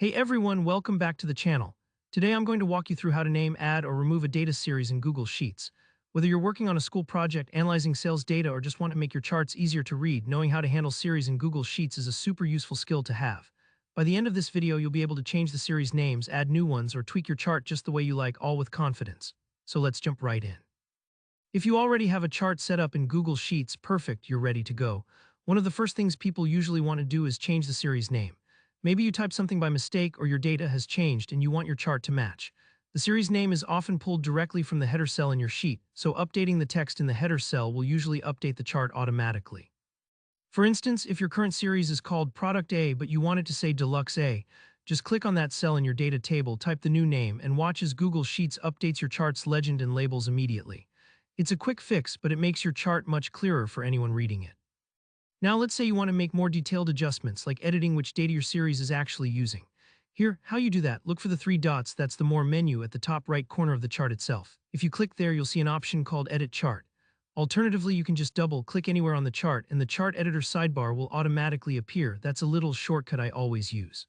Hey everyone, welcome back to the channel. Today I'm going to walk you through how to name, add, or remove a data series in Google Sheets. Whether you're working on a school project, analyzing sales data, or just want to make your charts easier to read, knowing how to handle series in Google Sheets is a super useful skill to have. By the end of this video, you'll be able to change the series names, add new ones, or tweak your chart just the way you like, all with confidence. So let's jump right in. If you already have a chart set up in Google Sheets, perfect, you're ready to go. One of the first things people usually want to do is change the series name. Maybe you typed something by mistake or your data has changed and you want your chart to match. The series name is often pulled directly from the header cell in your sheet, so updating the text in the header cell will usually update the chart automatically. For instance, if your current series is called Product A but you want it to say Deluxe A, just click on that cell in your data table, type the new name, and watch as Google Sheets updates your chart's legend and labels immediately. It's a quick fix, but it makes your chart much clearer for anyone reading it. Now let's say you want to make more detailed adjustments, like editing which data your series is actually using. Here, how you do that, look for the three dots, that's the More menu at the top right corner of the chart itself. If you click there, you'll see an option called Edit Chart. Alternatively, you can just double-click anywhere on the chart and the chart editor sidebar will automatically appear. That's a little shortcut I always use.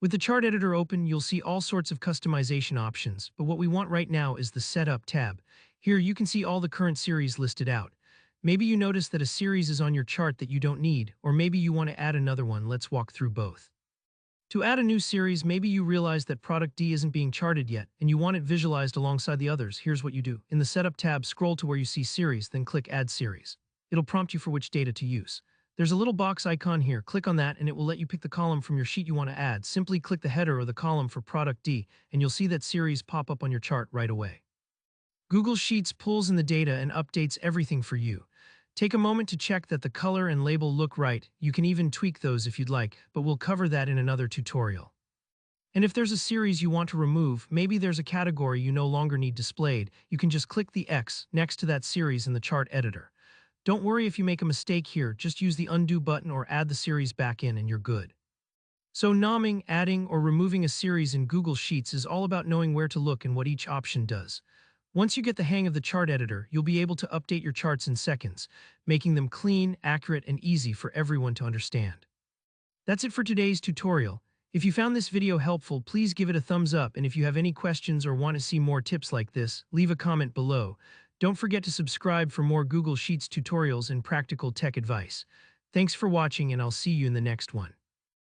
With the chart editor open, you'll see all sorts of customization options, but what we want right now is the Setup tab. Here you can see all the current series listed out. Maybe you notice that a series is on your chart that you don't need, or maybe you want to add another one. Let's walk through both. To add a new series, maybe you realize that product D isn't being charted yet, and you want it visualized alongside the others. Here's what you do. In the Setup tab, scroll to where you see Series, then click Add Series. It'll prompt you for which data to use. There's a little box icon here. Click on that and it will let you pick the column from your sheet you want to add. Simply click the header or the column for product D, and you'll see that series pop up on your chart right away. Google Sheets pulls in the data and updates everything for you. Take a moment to check that the color and label look right. You can even tweak those if you'd like, but we'll cover that in another tutorial. And if there's a series you want to remove, maybe there's a category you no longer need displayed, you can just click the X next to that series in the chart editor. Don't worry if you make a mistake here, just use the undo button or add the series back in and you're good. So naming, adding, or removing a series in Google Sheets is all about knowing where to look and what each option does. Once you get the hang of the chart editor, you'll be able to update your charts in seconds, making them clean, accurate, and easy for everyone to understand. That's it for today's tutorial. If you found this video helpful, please give it a thumbs up, and if you have any questions or want to see more tips like this, leave a comment below. Don't forget to subscribe for more Google Sheets tutorials and practical tech advice. Thanks for watching, and I'll see you in the next one.